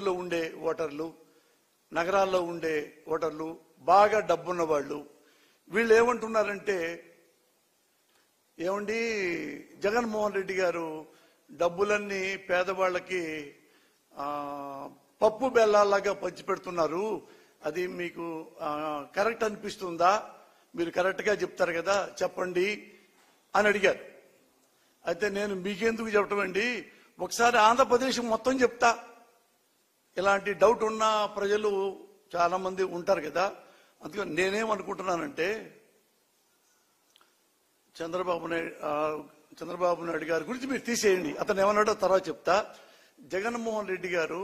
పల్లెటూరులో ఉండే ఓటర్లు, నగరాల్లో ఉండే ఓటర్లు, బాగా డబ్బున్న వాళ్ళు, వీళ్ళు ఏమంటున్నారంటే, ఏమండి జగన్మోహన్ రెడ్డి గారు డబ్బులన్నీ పేదవాళ్ళకి పప్పు బెల్లాలాగా పంచిపెడుతున్నారు, అది మీకు కరెక్ట్ అనిపిస్తుందా? మీరు కరెక్ట్గా చెప్తారు కదా, చెప్పండి అని అడిగారు. అయితే నేను మీకెందుకు చెప్పడం అండి, ఒకసారి ఆంధ్రప్రదేశ్ మొత్తం చెప్తా. ఇలాంటి డౌట్ ఉన్న ప్రజలు చాలా మంది ఉంటారు కదా. అందుకని నేనేమనుకుంటున్నానంటే, చంద్రబాబు నాయుడు గారి గురించి మీరు తీసేయండి, అతను ఏమన్నాడో తర్వాత చెప్తా. జగన్మోహన్ రెడ్డి గారు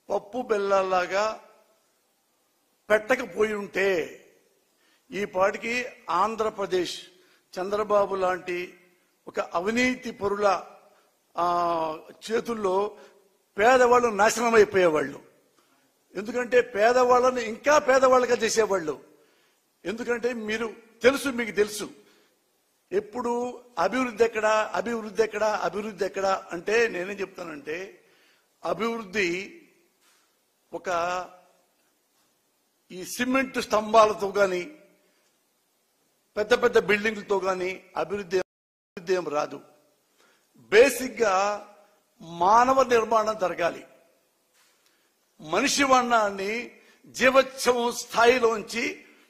పప్పు బెల్లాలాగా పెట్టకపోయి ఉంటే ఈ పాటికి ఆంధ్రప్రదేశ్ చంద్రబాబు లాంటి ఒక అవినీతి పరుల చేతుల్లో పేదవాళ్ళు నాశనం అయిపోయేవాళ్ళు. ఎందుకంటే పేదవాళ్ళని ఇంకా పేదవాళ్ళగా చేసేవాళ్ళు. ఎందుకంటే మీకు తెలుసు ఎప్పుడు అభివృద్ధి ఎక్కడా అభివృద్ధి ఎక్కడా అభివృద్ధి ఎక్కడా అంటే, నేనేం చెప్తానంటే, అభివృద్ధి ఒక ఈ సిమెంట్ స్తంభాలతో కానీ పెద్ద పెద్ద బిల్డింగ్లతో కానీ అభివృద్ధి ఏం రాదు. బేసిక్ గా మానవ నిర్మాణం జరగాలి. మనిషి వర్ణాన్ని జీవోత్సవం స్థాయిలోంచి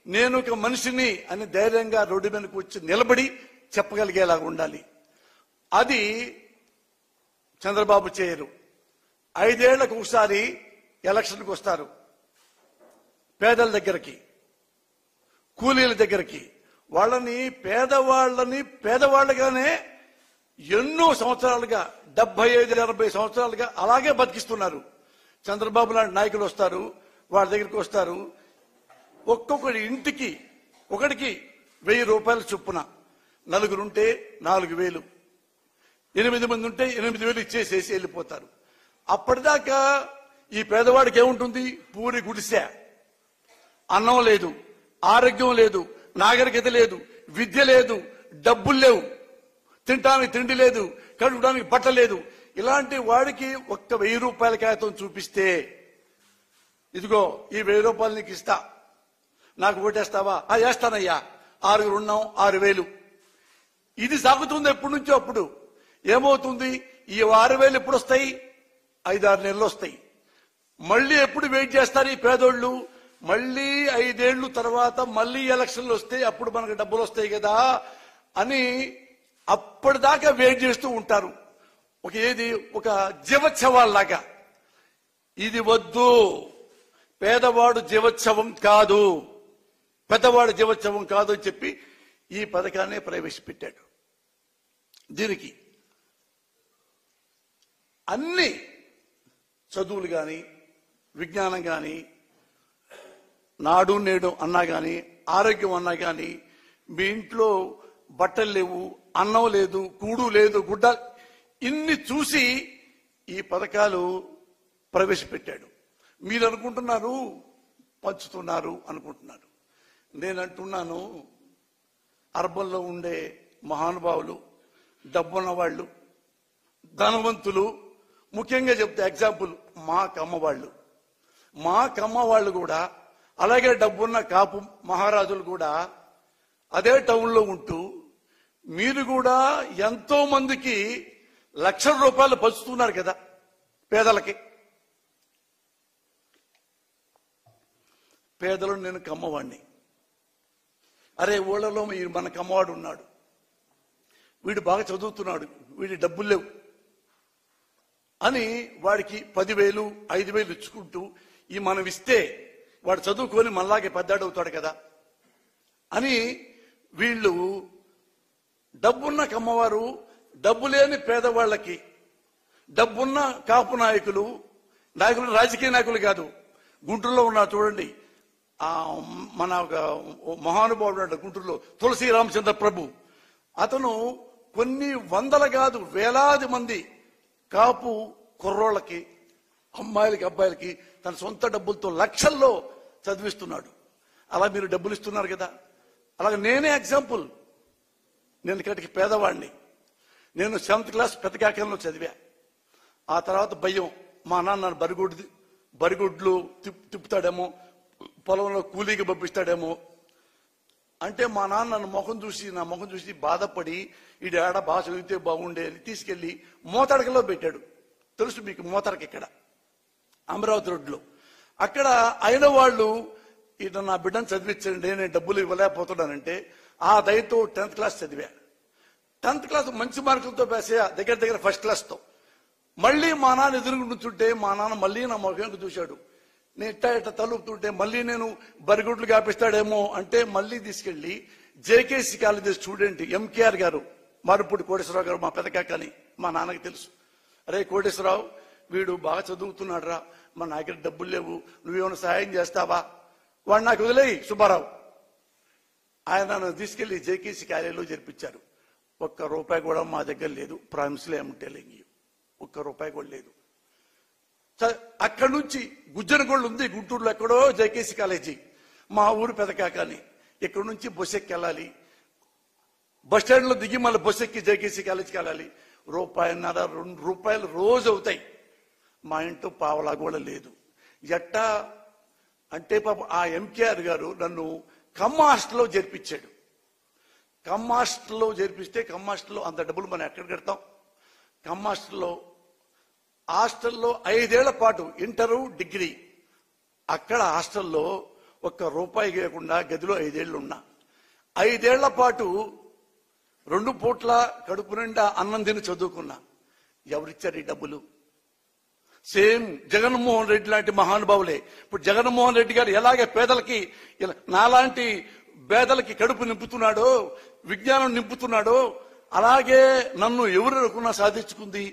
నేను ఒక మనిషిని అని ధైర్యంగా రోడ్డు మీదకి వచ్చి నిలబడి చెప్పగలిగేలాగా ఉండాలి. అది చంద్రబాబు చేయరు. 5 ఏళ్లకు ఒకసారి ఎలక్షన్కి వస్తారు, పేదల దగ్గరికి, కూలీల దగ్గరికి. వాళ్ళని పేదవాళ్ళగానే ఎన్నో సంవత్సరాలుగా 75-80 సంవత్సరాలుగా అలాగే బతికిస్తున్నారు. చంద్రబాబు లాంటి నాయకులు వస్తారు, వాళ్ళ దగ్గరికి వస్తారు, ఒక్కొక్కటి ఇంటికి ఒకటికి 1000 రూపాయల చొప్పున, నలుగురుంటే 4000, 8 మంది ఉంటే 8000 ఇచ్చేసేసి వెళ్ళిపోతారు. అప్పటిదాకా ఈ పేదవాడికి ఏముంటుంది? పూరి గుడిసె, అన్నం లేదు, ఆరోగ్యం లేదు, నాగరికత లేదు, విద్య లేదు, డబ్బులు లేవు, తినడానికి తిండి లేదు, కడుకోవడానికి బట్ట లేదు. ఇలాంటి వాడికి ఒక్క 1000 రూపాయల కాగితం చూపిస్తే, ఇదిగో ఈ 1000 రూపాయలు నీకు ఇస్తా, నాకు ఓటేస్తావా? వేస్తానయ్యా, 6 ఉన్నాం, 6000. ఇది సాగుతుంది ఎప్పటి నుంచో. అప్పుడు ఏమవుతుంది? ఈ 6000 ఎప్పుడు వస్తాయి? 5-6 నెలలు వస్తాయి. మళ్ళీ ఎప్పుడు వెయిట్ చేస్తారు ఈ పేదోళ్ళు? మళ్ళీ 5 ఏళ్ల తర్వాత మళ్ళీ ఎలక్షన్లు వస్తే అప్పుడు మనకు డబ్బులు వస్తాయి కదా అని అప్పటిదాకా వెయిట్ చేస్తూ ఉంటారు. ఒక జీవోత్సవాల్లాగా. ఇది వద్దు, పేదవాడు జీవోత్సవం కాదు, పెద్దవాడు జీవోత్సవం కాదు అని చెప్పి ఈ పథకాన్ని ప్రవేశపెట్టాడు. దీనికి అన్ని చదువులు కానీ, విజ్ఞానం కానీ, నాడు నేడు అన్నా కానీ, ఆరోగ్యం అన్నా కానీ, మీ ఇంట్లో బట్టలు లేవు, అన్నం లేదు, కూడు లేదు, గుడ్డ, ఇన్ని చూసి ఈ పథకాలు ప్రవేశపెట్టాడు. మీరు అనుకుంటున్నారు పంచుతున్నారు అనుకుంటున్నారు. నేను అంటున్నాను, అర్బన్లో ఉండే మహానుభావులు, డబ్బున్న వాళ్ళు, ధనవంతులు, ముఖ్యంగా చెప్తే ఎగ్జాంపుల్ మా కమ్మ వాళ్ళు కూడా, అలాగే డబ్బున్న కాపు మహారాజులు కూడా అదే టౌన్లో ఉంటూ మీరు కూడా ఎంతో మందికి లక్షల రూపాయలు పంచుతున్నారు కదా పేదలకి. పేదలు నేను కమ్మవాడిని. అరే ఊళ్ళలో మన కమ్మవాడు ఉన్నాడు, వీడు బాగా చదువుతున్నాడు, వీడి డబ్బులు లేవు అని వాడికి 10,000, 5,000 ఇచ్చుకుంటూ ఈ మనం ఇస్తే వాడు చదువుకొని మనలాగే పెద్దాడవుతాడు కదా అని వీళ్ళు డబ్బున్న కమ్మవారు డబ్బు లేని పేదవాళ్ళకి, డబ్బున్న కాపు నాయకులు రాజకీయ నాయకులు కాదు, గుంటూరులో ఉన్నారు చూడండి, మన మహానుభావుడు గుంటూరులో తులసి రామచంద్ర ప్రభు, అతను కొన్ని వందల కాదు వేలాది మంది కాపు కుర్రోళ్ళకి, అమ్మాయిలకి, అబ్బాయిలకి తన సొంత డబ్బులతో లక్షల్లో చదివిస్తున్నాడు. అలా మీరు డబ్బులు ఇస్తున్నారు కదా. అలాగే నేనే ఎగ్జాంపుల్. నేను ఇక్కడికి పేదవాడిని. నేను 7th క్లాస్ పెద్దకాకంలో చదివా. ఆ తర్వాత భయం, మా నాన్న బరిగొడ్లు తిప్పుతాడేమో, పొలంలో కూలీకి పంపిస్తాడేమో అంటే మా నాన్న నా ముఖం చూసి బాధపడి ఈ ఆడ బాగా చదివితే బాగుండే అని తీసుకెళ్లి మోతడకలో పెట్టాడు. తెలుసు మీకు మోతడక ఇక్కడ అమరావతి రోడ్లో. అక్కడ అయిన వాళ్ళు ఇట్లా నా బిడ్డను చదివించండి, నేను డబ్బులు ఇవ్వలేకపోతున్నానంటే ఆ దయతో 10th క్లాస్ చదివా. 10th క్లాస్ మంచి మార్కులతో పాస్ అయ్యా, దగ్గర ఫస్ట్ క్లాస్తో. మళ్ళీ మా నాన్న ఎదురు నుంచుంటే మా నాన్న మళ్ళీ నా ముఖంకు చూశాడు. నేను ఇట్ట తలుపుతుంటే మళ్ళీ నేను బరిగొడ్లు కాపిస్తాడేమో అంటే మళ్ళీ తీసుకెళ్లి జేకేసీ కాలేజీ స్టూడెంట్ ఎంకేఆర్ గారు, మారుపూడి కోటేశ్వరరావు గారు మా పెదకాకని మా నాన్నకి తెలుసు. అరే కోటేశ్వరరావు, వీడు బాగా చదువుతున్నాడు రా, మా నా దగ్గర డబ్బులు లేవు, నువ్వేమైనా సహాయం చేస్తావా? వాడు నాకు వదిలేయి సుబ్బారావు. ఆయన నన్ను తీసుకెళ్లి జేకేసీ కాలేజీలో జరిపించారు. ₹1 కూడా మా దగ్గర లేదు, ప్రామిస్లో ఏమంటే లేంగి ₹1 కూడా లేదు. అక్కడి నుంచి గుజ్జనగోళ్ళు ఉంది గుంటూరులో ఎక్కడో జేకేసీ కాలేజీ, మా ఊరు పెదకాకని. ఇక్కడ నుంచి బస్ ఎక్కి వెళ్ళాలి, బస్ స్టాండ్ లో దిగి మళ్ళీ బస్ ఎక్కి జేకేసీ కాలేజీకి వెళ్ళాలి. ₹1.5 ₹2 రోజు అవుతాయి. మా ఇంట్లో పావలా కూడా లేదు. ఎట్టా అంటే పాప ఆ ఎంకేఆర్ గారు నన్ను కమ్మ హాస్టల్లో చేర్పించాడు. కమ్మ హాస్టల్లో చేర్పిస్తే కమ్మ హాస్టల్లో అంత డబ్బులు మనం ఎక్కడ కడతాం? కమ్మ హాస్టల్లో 5 ఏళ్ల పాటు ఇంటరు డిగ్రీ అక్కడ హాస్టల్లో ₹1 లేకుండా గదిలో 5 ఏళ్ళు ఉన్నా. 5 ఏళ్ల పాటు 2 పూట్ల కడుపు నిండా అన్నం తిని చదువుకున్నా. ఎవరిచ్చారు ఈ డబ్బులు? సేమ్ జగన్మోహన్ రెడ్డి లాంటి మహానుభావులే. ఇప్పుడు జగన్మోహన్ రెడ్డి గారు ఎలాగే పేదలకి, నాలాంటి పేదలకి కడుపు నింపుతున్నాడో, విజ్ఞానం నింపుతున్నాడో, అలాగే నన్ను ఎవరు అనుకున్నా సాధించుకుంది.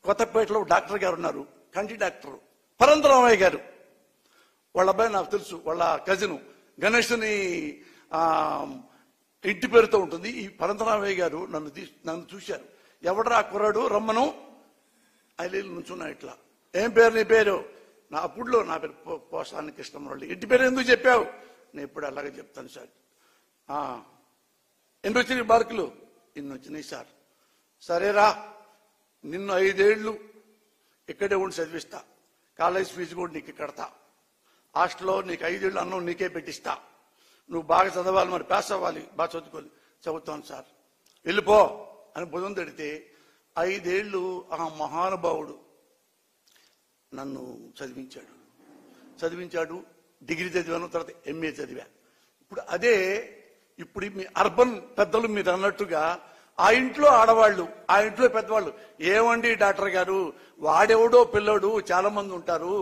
కొత్తపేటలో డాక్టర్ గారు ఉన్నారు, కంటి డాక్టర్ పరంతరామయ్య గారు. వాళ్ళ అబ్బాయి నాకు తెలుసు, వాళ్ళ కజిన్ గణేష్ని ఇంటి పేరుతో ఉంటుంది. ఈ పరంతరామయ్య గారు నన్ను చూశారు. ఎవడరా కుర్రాడు రమ్మను, ఐలీలు నుంచున్నా ఇట్లా. ఏం పేరు నీ పేరు? నా అప్పుడులో నా పేరు పోసానికి కృష్ణమూర్తి. ఇంటి పేరు ఎందుకు చెప్పావు? నేను ఎప్పుడు అలాగే చెప్తాను సార్. ఎన్ని వచ్చినాయి మార్కులు? ఇన్ని వచ్చినాయి సార్. సరేరా, నిన్ను 5 ఏళ్ళు ఇక్కడే ఉండి చదివిస్తా, కాలేజ్ ఫీజు కూడా నీకు కడతా, హాస్టల్లో నీకు 5 ఏళ్ళు అన్నం నీకే పెట్టిస్తా, నువ్వు బాగా చదవాలి, మరి పాస్ అవ్వాలి, బాగా చదువుకోవాలి. చదువుతాను సార్, వెళ్ళిపో అని బుధం తడితే 5 ఏళ్ళు ఆ మహానుభావుడు నన్ను చదివించాడు. డిగ్రీ చదివాను, తర్వాత MA చదివా. ఇప్పుడు మీ అర్బన్ పెద్దలు మీరు అన్నట్టుగా ఆ ఇంట్లో ఆడవాళ్ళు, ఆ ఇంట్లో పెద్దవాళ్ళు, ఏమండి డాక్టర్ గారు, వాడెవడో పిల్లడు చాలా మంది ఉంటారు,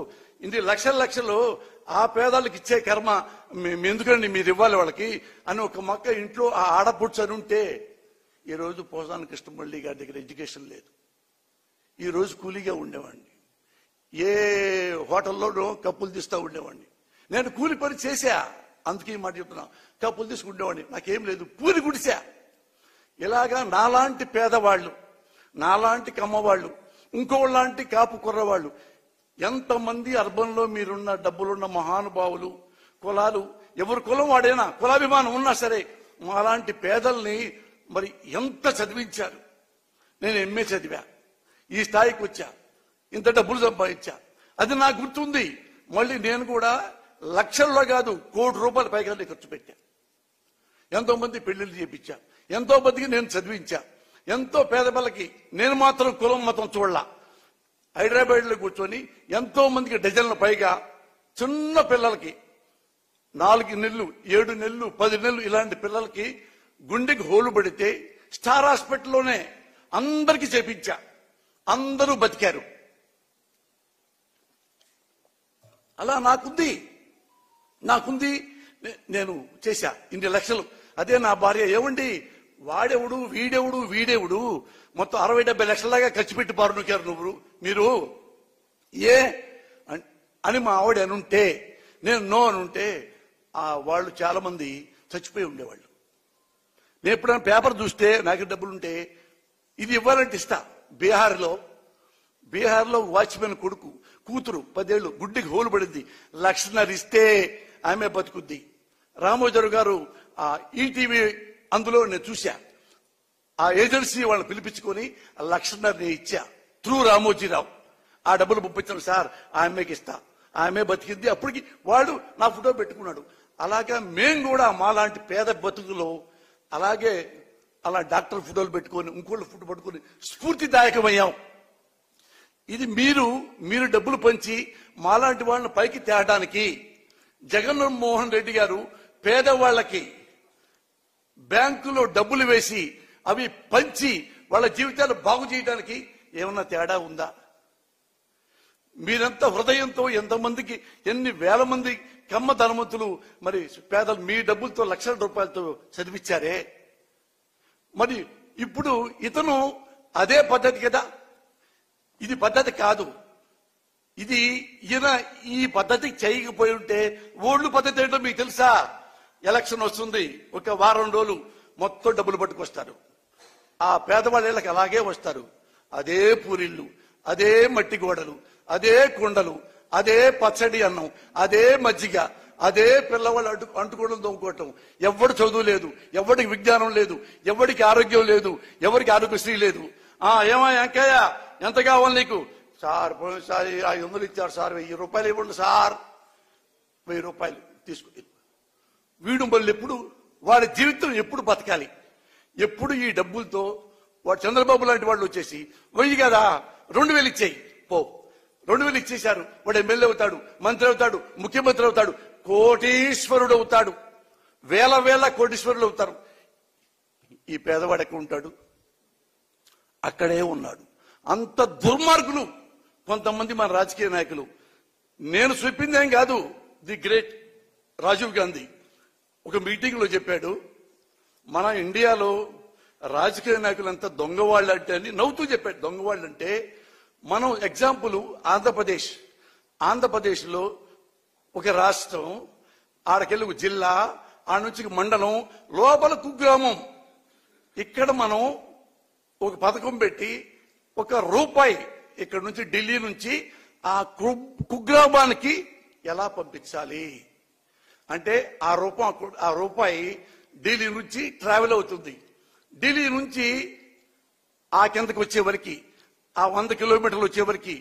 ఇన్ని లక్షలు ఆ పేదలకు ఇచ్చే కర్మ ఎందుకండి మీరు ఇవ్వాలి వాళ్ళకి అని ఒక మొక్క ఇంట్లో ఆ ఆడపుడ్చని ఉంటే, ఈరోజు పోసాని కృష్ణమల్లి గారి దగ్గర ఎడ్యుకేషన్ లేదు. ఈరోజు కూలీగా ఉండేవాడిని, ఏ హోటల్లోనో కప్పులు తీస్తూ ఉండేవాడిని. నేను కూలి పని చేశా, అందుకే ఈ మాట చెప్తున్నా. కప్పులు తీసుకుండేవాడిని, నాకేం లేదు, పూరి గుడిసా. ఇలాగా నాలాంటి పేదవాళ్ళు, నాలాంటి కమ్మవాళ్ళు, ఇంకోలాంటి కాపు కుర్రవాళ్ళు, ఎంతమంది అర్బన్లో మీరున్న డబ్బులున్న మహానుభావులు, కులాలు, ఎవరి కులం వాడైనా, కులాభిమానం ఉన్నా సరే, మాలాంటి పేదల్ని మరి ఎంత చదివించారు. నేను MA చదివా, ఈ స్థాయికి వచ్చా, ఇంత డబ్బులు సంపాదించా. అది నాకు గుర్తుంది. మళ్ళీ నేను కూడా లక్షల్లో కాదు, ₹1,00,00,000 పైగా ఖర్చు పెట్టా. ఎంతో మంది పెళ్లిళ్ళు చేపించా, ఎంతో మందికి నేను చదివించా. ఎంతో పేద పిల్లకి నేను మాత్రం కులం మతం చూడలా. హైదరాబాద్ లో కూర్చొని ఎంతో మందికి డజన్ల పైగా చిన్న పిల్లలకి 4 నెలలు, 7 నెలలు, 10 నెలలు ఇలాంటి పిల్లలకి గుండెకి హోలు పడితే స్టార్ హాస్పిటల్లోనే అందరికీ చేపించా. అందరూ బతికారు. అలా నాకుంది, నేను చేశా ఇన్ని లక్షలు. అదే నా భార్య, ఏమండి వాడెవడు వీడెవడు మొత్తం 60-70 లక్షల దాకా ఖర్చు పెట్టి పారునుకారు మీరు ఏ అని మా ఆవిడ అనుంటే, నేను నో అనుంటే వాళ్ళు చాలా మంది చచ్చిపోయి ఉండేవాళ్ళు. నేను ఎప్పుడైనా పేపర్ చూస్తే నాకు డబ్బులుంటే ఇది ఇవ్వాలంటే ఇస్తా. బీహార్లో వాచ్మెన్ కూతురు 10 ఏళ్ళు గుడ్డికి హోలు పడింది, ₹1,50,000 ఇస్తే ఆమె బతుకుద్ది. రామోజీరావు గారు ఈటీవీ అందులో నేను చూశా, ఆ ఏజెన్సీ వాళ్ళని పిలిపించుకొని ₹1,50,000 ఇచ్చా త్రూ రామోజీరావు. ఆ డబ్బులు పంపించాను సార్, ఆమెకి ఇస్తా, ఆమె బతికింది, అప్పటికి వాడు నా ఫోటో పెట్టుకున్నాడు. అలాగా మేము కూడా మాలాంటి పేద బతుకులో అలాగే అలా డాక్టర్ ఫోటోలు పెట్టుకొని ఇంకోళ్ళు ఫోటో పట్టుకొని స్ఫూర్తిదాయకమయ్యాం. ఇది మీరు డబ్బులు పంచి మాలాంటి వాళ్ళని పైకి తేయడానికి జగన్మోహన్ రెడ్డి గారు పేదవాళ్ళకి బ్యాంకులో డబ్బులు వేసి అవి పంచి వాళ్ళ జీవితాలు బాగు చేయడానికి ఏమన్నా తేడా ఉందా? మీరంతా హృదయంతో ఎంతమందికి ఎన్ని వేల మంది కమ్మ ధనవంతులు మరి పేదలు మీ డబ్బులతో లక్షల రూపాయలతో చదివించారే. మరి ఇప్పుడు ఇతను అదే పద్ధతి కదా, ఇది పద్ధతి కాదు. ఇది ఈయన ఈ పద్ధతి చేయకపోయి ఉంటే ఓళ్ళు పద్ధతి ఏంటో మీకు తెలుసా? ఎలక్షన్ వస్తుంది, ఒక వారం రోజులు మొత్తం డబ్బులు పట్టుకొస్తారు. ఆ పేదవాళ్ళ ఇళ్ళకి అలాగే వస్తారు. అదే పూరిళ్ళు, అదే మట్టి గోడలు, అదే కుండలు, అదే పచ్చడి అన్నం, అదే మజ్జిగ, అదే పిల్లవాళ్ళు అంటుకోవడం తోముకోవటం. ఎవడు చదువు లేదు, ఎవరికి విజ్ఞానం లేదు, ఎవరికి ఆరోగ్యం లేదు, ఎవరికి ఆరోగ్యశ్రీ లేదు. ఏమా వెంకయ్య ఎంత కావాలి నీకు? సార్ పోయినసారి 500 ఇచ్చారు సార్, 1000 రూపాయలు ఇవ్వండి సార్. 1000 రూపాయలు తీసుకు వీడు మళ్ళీ ఎప్పుడు వాడి జీవితం ఎప్పుడు బతకాలి? ఎప్పుడు ఈ డబ్బులతో వాడు చంద్రబాబు లాంటి వాళ్ళు వచ్చేసి 1000 కదా 2000 ఇచ్చేయి పో, 2000 ఇచ్చేశారు. వాడు ఎమ్మెల్యే అవుతాడు, మంత్రి అవుతాడు, ముఖ్యమంత్రి అవుతాడు, కోటీశ్వరుడు అవుతాడు, వేల కోటీశ్వరులు అవుతారు. ఈ పేదవాడు ఎక్కడ ఉంటాడు? అక్కడే ఉన్నాడు. అంత దుర్మార్గులు కొంతమంది మన రాజకీయ నాయకులు. నేను చెప్పింది ఏం కాదు, ది గ్రేట్ రాజీవ్ గాంధీ ఒక మీటింగ్ లో చెప్పాడు, మన ఇండియాలో రాజకీయ నాయకులు అంతా దొంగవాళ్ళు అంటే అని నవ్వుతూ చెప్పాడు. దొంగవాళ్ళు అంటే మనం ఎగ్జాంపుల్ ఆంధ్రప్రదేశ్ లో ఒక రాష్ట్రం, ఆడకెళ్ళి ఒక జిల్లా, ఆడ నుంచి మండలం, లోపల కుగ్రామం. ఇక్కడ మనం ఒక పథకం పెట్టి ₹1 ఇక్కడ నుంచి ఢిల్లీ నుంచి ఆ కుగ్రామానికి ఎలా పంపించాలి అంటే ఆ రూపాయి ఢిల్లీ నుంచి ట్రావెల్ అవుతుంది. ఢిల్లీ నుంచి ఆ కిందకి వచ్చే వరకు, ఆ 100 కిలోమీటర్లు వచ్చే వరకు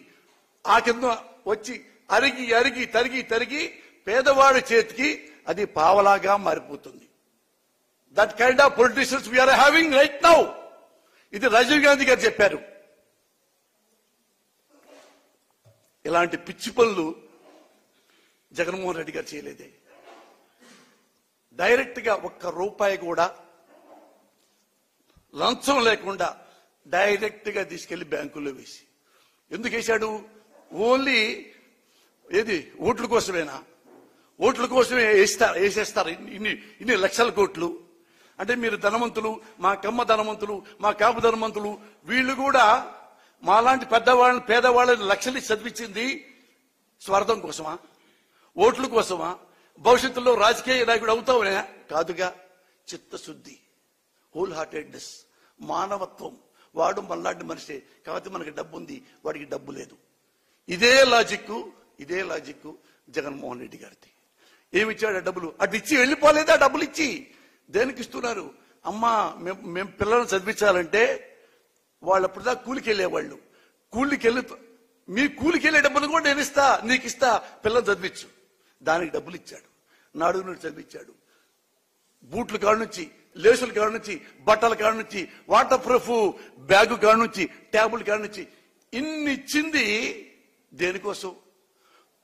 ఆ కింద వచ్చి అరిగి తరిగి పేదవాడి చేతికి అది పావలాగా మారిపోతుంది. That kind of politicians we're having right now. ఇది రాజీవ్ గాంధీ గారు చెప్పారు. ఇలాంటి పిచ్చి పనులు జగన్మోహన్ రెడ్డి గారు చేయలేదే. డైరెక్ట్ గా ₹1 కూడా లంచం లేకుండా డైరెక్ట్ గా తీసుకెళ్లి బ్యాంకుల్లో వేసి, ఎందుకు వేశాడు? ఓన్లీ ఓట్ల కోసమేనా? ఓట్ల కోసమే వేసేస్తారు ఇన్ని లక్షల కోట్లు. అంటే మీరు ధనవంతులు, మా కమ్మ ధనవంతులు, మా కాపు ధనవంతులు, వీళ్ళు కూడా మాలాంటి పెద్దవాళ్ళని పేదవాళ్ళని లక్షలు చదివించింది స్వార్థం కోసమా? ఓట్ల కోసమా? భవిష్యత్తులో రాజకీయ నాయకుడు అవుతావునే కాదుగా. చిత్తశుద్ధి, హోల్ హార్టెడ్నెస్, మానవత్వం. వాడు మనలాంటి మనిషే, కాబట్టి మనకి డబ్బు ఉంది, వాడికి డబ్బు లేదు. ఇదే లాజిక్ జగన్మోహన్ రెడ్డి గారిది. ఏమిచ్చాడు డబ్బులు? అటు ఇచ్చి వెళ్ళిపోలేదా? డబ్బులు ఇచ్చి దేనికి ఇస్తున్నారు? అమ్మా మేము పిల్లలను చదివించాలంటే వాళ్ళు అప్పుడుదా కూలికి వెళ్ళేవాళ్ళు. మీ కూలికి వెళ్ళే డబ్బులు కూడా నేను ఇస్తా, నీకు ఇస్తా, పిల్లలు చదివించు. దానికి డబ్బులు ఇచ్చాడు, నాడు నుండి చదివించాడు. బూట్ల కాడ నుంచి, లేసుల కాడ నుంచి, బట్టల కాడ నుంచి, వాటర్ ప్రూఫ్ బ్యాగు కాడ నుంచి, ట్యాబుల్ కాడ నుంచి ఇన్ని ఇచ్చింది దేనికోసం?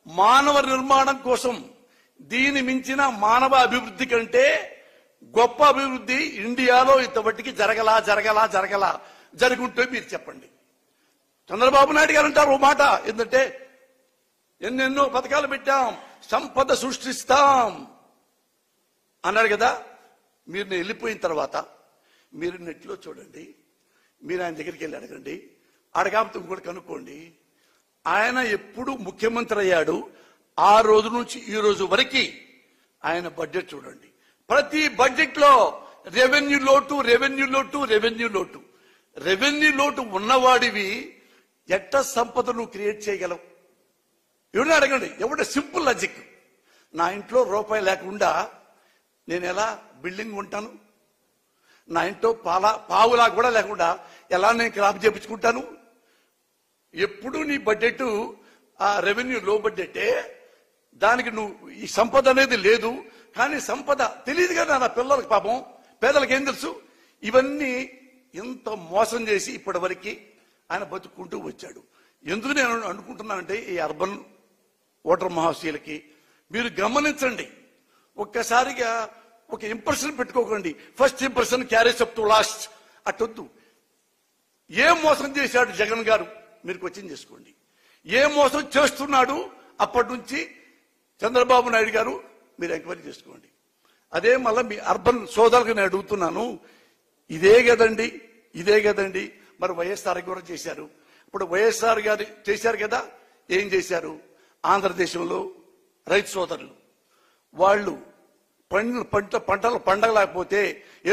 మానవ నిర్మాణం కోసం. దీని మించిన మానవ అభివృద్ధి కంటే గొప్ప అభివృద్ధి ఇండియాలో ఇంతవరకు జరగలా. జరుగుంటే మీరు చెప్పండి. చంద్రబాబు నాయుడు గారు అంటారు ఓ మాట, ఏంటంటే ఎన్నెన్నో పథకాలు పెట్టాం, సంపద సృష్టిస్తాం అన్నాడు కదా. మీరు వెళ్ళిపోయిన తర్వాత మీరు నెట్లో చూడండి, మీరు ఆయన దగ్గరికి వెళ్ళి అడగండి, అడగాపితే ఇంకోటి కనుక్కోండి. ఆయన ఎప్పుడు ముఖ్యమంత్రి అయ్యాడు ఆ రోజు నుంచి ఈ రోజు వరకు ఆయన బడ్జెట్ చూడండి. ప్రతి బడ్జెట్ లో రెవెన్యూ లోటు ఉన్నవాడివి ఎట్ట సంపదను క్రియేట్ చేయగలవు? ఎవరిని అడగండి. ఎవడ సింపుల్ లాజిక్. నా ఇంట్లో ₹1 లేకుండా నేను ఎలా బిల్డింగ్ ఉంటాను? నా ఇంట్లో పావులా కూడా లేకుండా ఎలా నేను క్రాప్ చేపించుకుంటాను? ఎప్పుడు నీ బడ్జెట్ ఆ రెవెన్యూ లో బడ్జెటే, దానికి నువ్వు ఈ సంపద అనేది లేదు. కానీ సంపద తెలియదు కదా నా పిల్లలకి, పాపం పేదలకు ఏం తెలుసు. ఇవన్నీ ఎంత మోసం చేసి ఇప్పటి వరకు ఆయన బతుక్కుంటూ వచ్చాడు. ఎందుకు నేను అనుకుంటున్నానంటే ఈ అర్బన్ ఓటర్ మహాశయులకి మీరు గమనించండి, ఒక్కసారిగా ఒక ఇంప్రెషన్ పెట్టుకోకండి. First impression carries up to last అట్టొద్దు. ఏం మోసం చేశాడు జగన్ గారు మీరు క్వశ్చన్ చేసుకోండి. ఏ మోసం చేస్తున్నాడు అప్పటి నుంచి చంద్రబాబు నాయుడు గారు మీరు ఎంక్వైరీ చేసుకోండి. అదే మళ్ళీ మీ అర్బన్ సోదరులకు నేను అడుగుతున్నాను, ఇదే కదండి మరి వైఎస్ఆర్ కూడా చేశారు. ఇప్పుడు వైఎస్ఆర్ గారు చేశారు కదా, ఏం చేశారు? ఆంధ్రదేశంలో రైతు సోదరులు వాళ్ళు పంటలు పండగలేకపోతే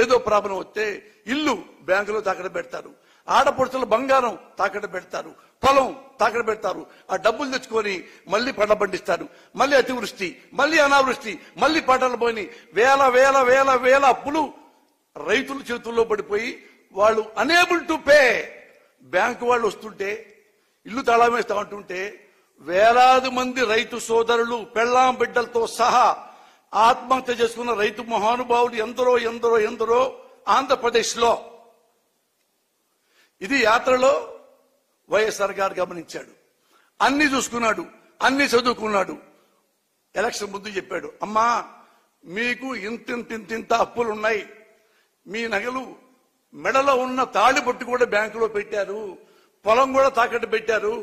ఏదో ప్రాబ్లం వస్తే ఇల్లు బ్యాంకులో తాకట్టు పెడతారు, ఆడపడుచుల బంగారం తాకట్టు పెడతారు, పొలం తాకట్టు పెడతారు. ఆ డబ్బులు తెచ్చుకొని మళ్ళీ పంట పండిస్తారు. మళ్ళీ అతివృష్టి, మళ్ళీ అనావృష్టి, మళ్ళీ పంటలు పోయి వేల వేల వేల వేల అప్పులు రైతుల చేతుల్లో పడిపోయి వాళ్ళు అనేబుల్ టు పే. బ్యాంకు వాళ్ళు వస్తుంటే ఇల్లు తాళం వేస్తా ఉంటుంటే వేలాది మంది రైతు సోదరులు పెళ్ళాం బిడ్డలతో సహా ఆత్మహత్య చేసుకున్న రైతు మహానుభావులు ఎందరో ఎందరో ఎందరో ఆంధ్రప్రదేశ్ లో. ఇది యాత్రలో వైఎస్ఆర్ గారు గమనించాడు, అన్ని చూసుకున్నాడు, అన్ని చదువుకున్నాడు. ఎలక్షన్ ముందు చెప్పాడు, అమ్మా మీకు ఇంతింత అప్పులు ఉన్నాయి, మీ నగలు మెడలో ఉన్న తాళి పట్టు కూడా బ్యాంకులో పెట్టారు, పొలం కూడా తాకట్టు పెట్టారు,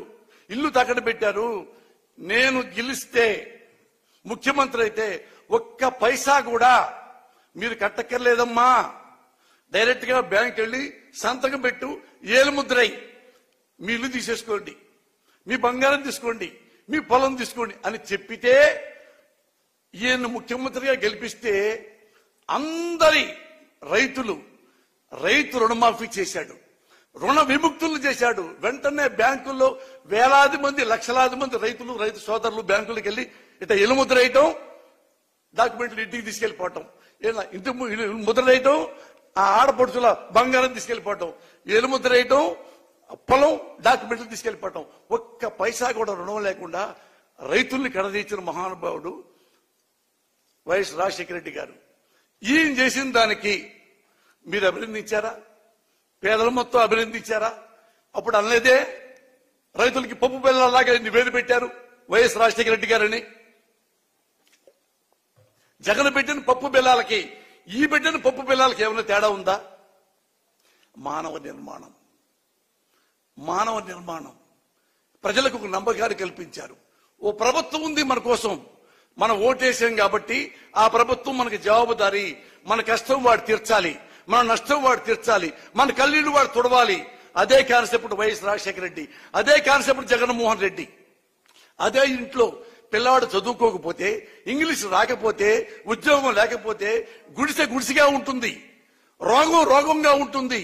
ఇల్లు తాకట్టు పెట్టారు. నేను గెలిస్తే ముఖ్యమంత్రి అయితే ఒక్క పైసా కూడా మీరు కట్టక్కర్లేదమ్మా, డైరెక్ట్ గా బ్యాంక్ వెళ్ళి సంతకం పెట్టు, ఏలుముద్రై మీ ఇల్లు తీసేసుకోండి, మీ బంగారం తీసుకోండి, మీ పొలం తీసుకోండి అని చెప్పితే ఈయన ముఖ్యమంత్రిగా గెలిపిస్తే అందరి రైతు రుణమాఫీ చేశాడు, రుణ విముక్తులు చేశాడు. వెంటనే బ్యాంకుల్లో వేలాది మంది లక్షలాది మంది రైతు సోదరులు బ్యాంకులకు వెళ్ళి ఇట్లా ఎలుముద్ర వేయటం, డాక్యుమెంట్లు ఇంటికి తీసుకెళ్లిపోవటం, ఇంటి ముద్ర వేయటం, ఆ ఆడపడుచుల బంగారం తీసుకెళ్లిపోవటం, ఎలుముద్ర వేయటం, పొలం డాక్యుమెంట్లు తీసుకెళ్లిపోవటం. ఒక్క పైసా కూడా రుణం లేకుండా రైతుల్ని కడదీర్చిన మహానుభావుడు వైఎస్ రాజశేఖర రెడ్డి గారు. ఈయన చేసిన దానికి మీరు అభినందించారా? పేదలు మొత్తం అభినందించారా? అప్పుడు అనలేదే రైతులకి పప్పు బెల్లలాగా నివేది పెట్టారు వైఎస్ రాజశేఖర రెడ్డి గారని. జగన్ పెట్టిన పప్పు బెల్లాలకి ఈ పెట్టిన పప్పు బెల్లాలకి ఏమైనా తేడా ఉందా? మానవ నిర్మాణం ప్రజలకు ఒక నమ్మకాన్ని కల్పించారు. ఓ ప్రభుత్వం ఉంది మన కోసం, మనం ఓటేసాం కాబట్టి ఆ ప్రభుత్వం మనకి జవాబుదారీ, మన కష్టం వాడు తీర్చాలి, మన నష్టం వాడు తీర్చాలి, మన కన్నీళ్లు వాడు తుడవాలి. అదే కాన్సెప్ట్ వైఎస్ రాజశేఖర రెడ్డి, అదే కాన్సెప్ట్ జగన్మోహన్ రెడ్డి. అదే ఇంట్లో పిల్లవాడు చదువుకోకపోతే, ఇంగ్లీష్ రాకపోతే, ఉద్యోగం లేకపోతే గుడిసెగా ఉంటుంది, రోగంగా ఉంటుంది,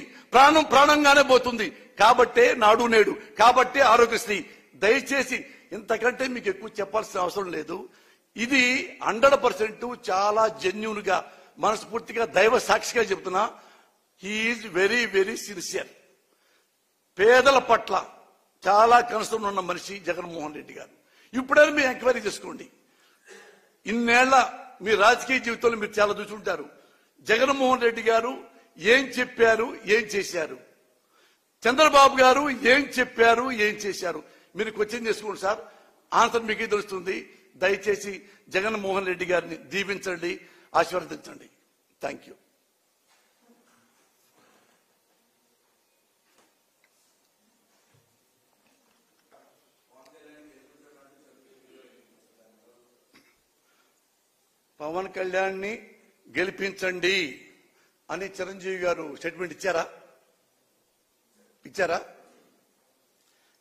ప్రాణంగానే పోతుంది. కాబట్టే నాడు నేడు, కాబట్టే ఆరోగ్యశ్రీ. దయచేసి ఇంతకంటే మీకు ఎక్కువ చెప్పాల్సిన అవసరం లేదు. ఇది 100% చాలా జెన్యూన్ గా మనస్ఫూర్తిగా దైవ సాక్షిగా చెప్తున్నా. He is very very sincere. పేదల పట్ల చాలా కనసం ఉన్న మనిషి జగన్మోహన్ రెడ్డి గారు. ఇప్పుడైనా మీరు ఎంక్వైరీ చేసుకోండి. ఇన్నేళ్ల మీ రాజకీయ జీవితంలో మీరు చాలా చూసుంటారు. జగన్మోహన్ రెడ్డి గారు ఏం చెప్పారు, ఏం చేశారు, చంద్రబాబు గారు ఏం చెప్పారు, ఏం చేశారు, మీరు క్వశ్చన్ చేసుకోండి సార్. ఆన్సర్ మీకే తెలుస్తుంది. దయచేసి జగన్మోహన్ రెడ్డి గారిని దీవించండి, ఆశీర్వదించండి. Thank you. పవన్ కళ్యాణ్ ని గెలిపించండి అని చిరంజీవి గారు స్టేట్మెంట్ ఇచ్చారా?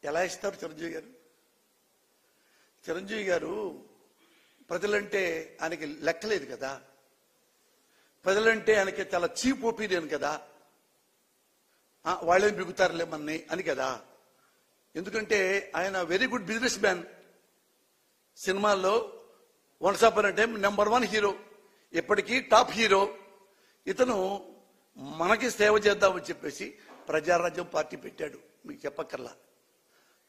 ఎలా ఇస్తారు చిరంజీవి గారు ప్రజలంటే ఆయనకి లెక్కలేదు కదా, ప్రజలంటే ఆయనకి చాలా చీప్ ఒపీనియన్ కదా, వాళ్ళేం బిగుతారులే మన్ని అని కదా. ఎందుకంటే ఆయన వెరీ గుడ్ బిజినెస్ మ్యాన్. సినిమాల్లో once upon a time #1 hero, ఎప్పటికీ టాప్ హీరో. ఇతను మనకి సేవ చేద్దామని చెప్పేసి ప్రజారాజ్యం పార్టీ పెట్టాడు, మీకు చెప్పక్కర్లా.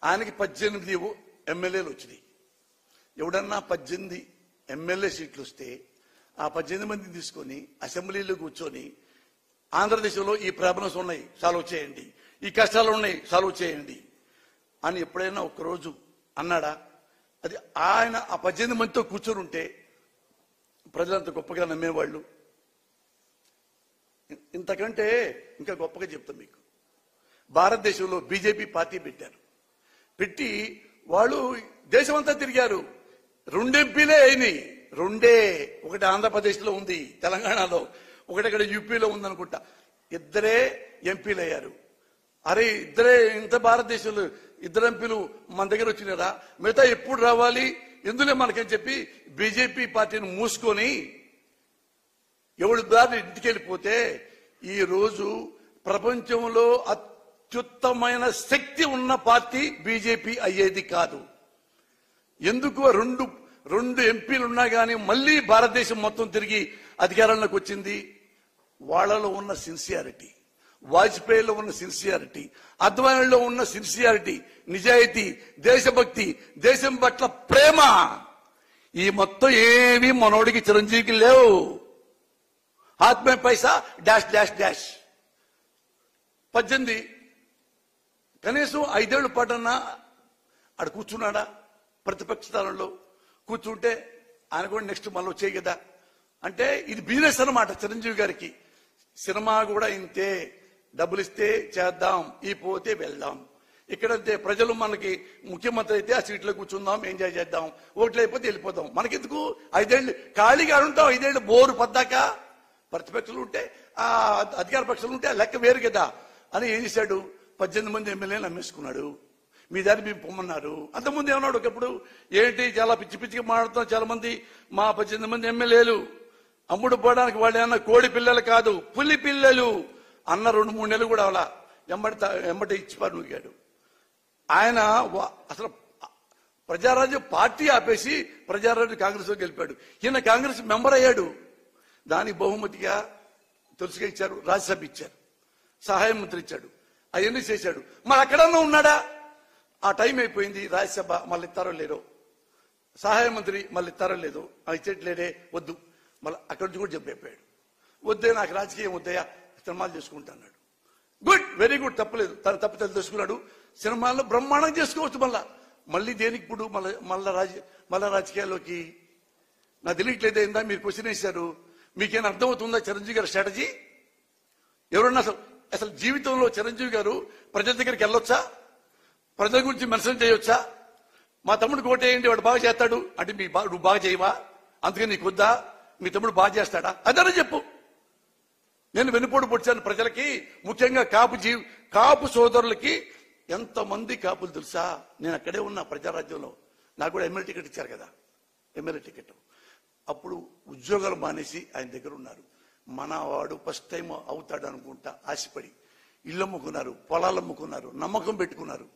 ఆయనకి 18 ఎమ్మెల్యేలు వచ్చినాయి. ఎవడన్నా 18 ఎమ్మెల్యే సీట్లు వస్తే ఆ 18 మందిని తీసుకొని అసెంబ్లీలో కూర్చొని ఆంధ్రదేశంలో ఈ ప్రాబ్లమ్స్ ఉన్నాయి సాల్వ్ చేయండి, ఈ కష్టాలు ఉన్నాయి సాల్వ్ చేయండి అని ఎప్పుడైనా ఒక్కరోజు అన్నాడా? అది ఆయన ఆ 18 మందితో కూర్చొని ఉంటే ప్రజలంత గొప్పగా నమ్మేవాళ్ళు. ఇంతకంటే ఇంకా గొప్పగా చెప్తాం మీకు. భారతదేశంలో బీజేపీ పార్టీ పెట్టారు. పెట్టి వాళ్ళు దేశమంతా తిరిగారు. 2 ఎంపీలే అయినాయి. 2 ఒకటి ఆంధ్రప్రదేశ్లో ఉంది, తెలంగాణలో, ఒకటి ఇక్కడ యూపీలో ఉందనుకుంటా. 2 ఎంపీలు అయ్యారు. అరే ఇద్దరే ఇంత భారతదేశంలో 2 ఎంపీలు మన దగ్గర వచ్చినారా? మిగతా ఎప్పుడు రావాలి ఎందులే మనకని చెప్పి బీజేపీ పార్టీని మూసుకొని ఎవరి దారి ఇంటికి వెళ్ళిపోతే ఈ రోజు ప్రపంచంలో అత్యుత్తమైన శక్తి ఉన్న పార్టీ బీజేపీ అయ్యేది కాదు. ఎందుకు 2 ఎంపీలు ఉన్నా కానీ మళ్ళీ భారతదేశం మొత్తం తిరిగి అధికారంలోకి వచ్చింది? వాళ్ళలో ఉన్న సిన్సియారిటీ, వాజ్పేయిలో ఉన్న సిన్సియారిటీ, అద్వానీలో ఉన్న సిన్సియారిటీ, నిజాయితీ, దేశభక్తి, దేశం పట్ల ప్రేమ, ఈ మొత్తం ఏమీ మనోడికి చిరంజీవికి లేవు. ఆత్మే పైసా డాష్ డాష్ డాష్. 18 కనీసం 5 ఏళ్ల పాటన్నా ఆడ కూర్చున్నాడా? ప్రతిపక్ష స్థానంలో కూర్చుంటే ఆయన కూడా నెక్స్ట్ మళ్ళీ వచ్చేయి కదా. అంటే ఇది బిజినెస్ అన్నమాట చిరంజీవి గారికి. సినిమా కూడా ఇంతే, డబ్బులు ఇస్తే చేద్దాం, ఈ పోతే వెళ్దాం. ఇక్కడంతే ప్రజలు మనకి ముఖ్యమంత్రి అయితే ఆ సీట్లో కూర్చుందాం, ఎంజాయ్ చేద్దాం, ఓట్లు అయిపోతే వెళ్ళిపోదాం. మనకెందుకు 5 ఏళ్ళు ఖాళీగా ఉంటాం, 5 ఏళ్ళు బోరు పద్దాక. ప్రతిపక్షాలు ఉంటే ఆ అధికార పక్షాలు ఉంటే ఆ లెక్క వేరు కదా అని ఏం చేశాడు? 18 మంది ఎమ్మెల్యేలు అమ్మేసుకున్నాడు. మీ దాన్ని మేము పొమ్మన్నారు. అంతకుముందు ఏమన్నాడు ఒకప్పుడు, ఏంటి చాలా పిచ్చి పిచ్చిగా మాట్లాడుతున్నాం, చాలా మంది మా 18 మంది ఎమ్మెల్యేలు అమ్ముడు పోవడానికి వాళ్ళు ఏమన్నా కోడి పిల్లలు కాదు, పులి పిల్లలు అన్న 2-3 నెలలు కూడా అలా ఎమ్మటి ఇచ్చిపారు నూగాడు. ఆయన అసలు ప్రజారాజ్యం పార్టీ ఆపేసి ప్రజారాజ్యం కాంగ్రెస్ లో గెలిపాడు. ఈయన కాంగ్రెస్ మెంబర్ అయ్యాడు. దానికి బహుమతిగా తెలుసుగా ఇచ్చారు, రాజ్యసభ ఇచ్చారు, సహాయ మంత్రి ఇచ్చాడు, అవన్నీ చేశాడు. మరి అక్కడన్నా ఉన్నాడా? ఆ టైం అయిపోయింది. రాజ్యసభ మళ్ళీ ఇస్తారో లేదో, సహాయ మంత్రి మళ్ళీ ఇస్తారో లేదో, ఇచ్చేట్లేదే వద్దు, మళ్ళీ అక్కడి నుంచి కూడా చెప్పైపోయాడు. వద్దే నాకు రాజకీయం వద్దయా, సినిమాలు చేసుకుంటా అన్నాడు. గుడ్, వెరీ గుడ్, తప్పలేదు. తన తప్పితలు తెలుసుకున్నాడు. సినిమాల్లో బ్రహ్మాండం చేసుకోవచ్చు. మళ్ళీ దేనికి ఇప్పుడు మళ్ళా రాజకీయాల్లోకి నాకు తెలియట్లేదు. ఏందా మీరు క్వశ్చన్ వేశారు? మీకేం అర్థమవుతుందా చిరంజీవి గారి స్ట్రాటజీ? ఎవరన్నా అసలు జీవితంలో చిరంజీవి గారు ప్రజల దగ్గరికి వెళ్ళొచ్చా? ప్రజల గురించి మెన్షన్ చేయొచ్చా? మా తమ్ముడు కోటేయండి, వాడు బాగా చేస్తాడు అంటే నువ్వు బాగా చేయవా, అందుకని నీకు వద్దా? మీ తమ్ముడు బాగా చేస్తాడా? అదనే చెప్పు. నేను వెన్నుపోటు పొడిచాను ప్రజలకి, ముఖ్యంగా కాపు సోదరులకి. ఎంతమంది కాపులు తెలుసా? నేను అక్కడే ఉన్నా ప్రజారాజ్యంలో. నాకు కూడా ఎమ్మెల్యే టికెట్ ఇచ్చారు కదా, ఎమ్మెల్యే టికెట్. అప్పుడు ఉద్యోగాలు మానేసి ఆయన దగ్గర ఉన్నారు. మనవాడు ఫస్ట్ టైం అవుతాడు అనుకుంటా ఆశపడి ఇళ్ళు అమ్ముకున్నారు, పొలాలు అమ్ముకున్నారు, నమ్మకం పెట్టుకున్నారు.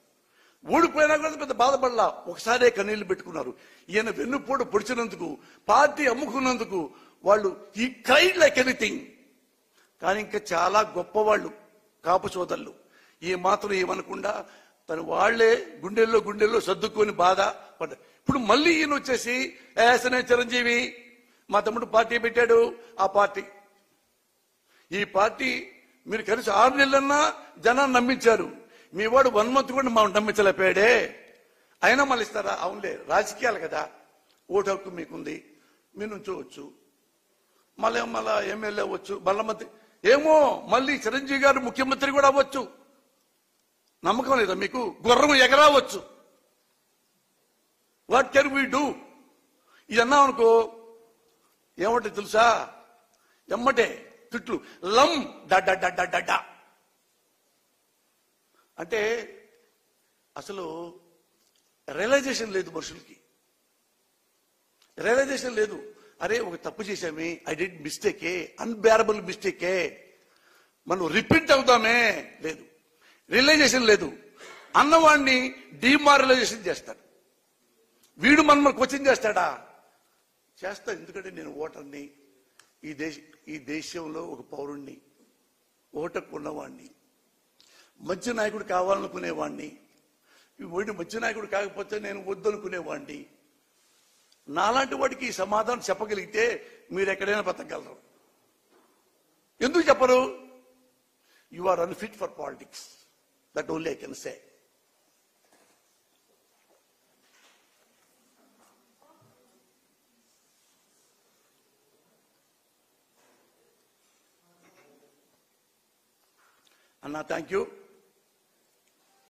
ఓడిపోయినా కూడా పెద్ద బాధపడలా, ఒకసారే కన్నీళ్లు పెట్టుకున్నారు. ఈయన వెన్నుపోటు పొడిచినందుకు, పార్టీ అమ్ముకున్నందుకు వాళ్ళు ఈ క్రైడ్ లైక్ ఎనీథింగ్. కానీ ఇంకా చాలా గొప్పవాళ్ళు కాపు సోదరులు ఈ మాత్రం ఏమనకుండా తను వాళ్లే గుండెల్లో సర్దుకొని బాధ పడ్డారు. ఇప్పుడు మళ్ళీ ఈయన వచ్చేసి ఏసనే చిరంజీవి మా తమ్ముడు పార్టీ పెట్టాడు, ఆ పార్టీ ఈ పార్టీ మీరు కలిసి 6 నెలలన్నా జనాన్ని నమ్మించారు. మీ వాడు 1 month కూడా మా నమ్మించలేపాడే, అయినా మళ్ళీ ఇస్తారా? అవునులే, రాజకీయాలు కదా, ఓటు హక్కు మీకుంది, మీరు నుంచోవచ్చు, మళ్ళీ ఎమ్మెల్యే అవ్వచ్చు, మళ్ళీ మంత్రి, ఏమో మళ్ళీ చిరంజీవి గారు ముఖ్యమంత్రి కూడా అవ్వచ్చు. నమ్మకం లేదా మీకు? గుర్రం ఎగరావచ్చు. What can we do? ఇది అన్నాం అనుకో ఏమంటే తెలుసా? ఎమ్మటే తిట్లు, లం డ. అంటే అసలు రియలైజేషన్ లేదు మనుషులకి, రియలైజేషన్ లేదు. అరే ఒక తప్పు చేశామే, ఐ డిడ్ మిస్టేకే, అన్బేరబుల్ మిస్టేకే, మనం రిపీట్ అవుతామే, లేదు. రియలైజేషన్ లేదు. అన్నవాడిని డిమారలైజేషన్ చేస్తాడు. వీడు మన క్వశ్చన్ చేస్తాడా? చేస్తా. ఎందుకంటే నేను ఓటర్ని, ఈ దేశంలో ఒక పౌరుణ్ణి, ఓటకు ఉన్నవాడిని, మంచి నాయకుడు కావాలనుకునేవాడిని, వీడు మంచి నాయకుడు కాకపోతే నేను వద్దనుకునేవాడిని. నాలాంటి వాడికి ఈ సమాధానం చెప్పగలిగితే మీరు ఎక్కడైనా బతకగలరు. ఎందుకు చెప్పరు? You are unfit for politics. That only I can say. అన్నా, థ్యాంక్ యూ.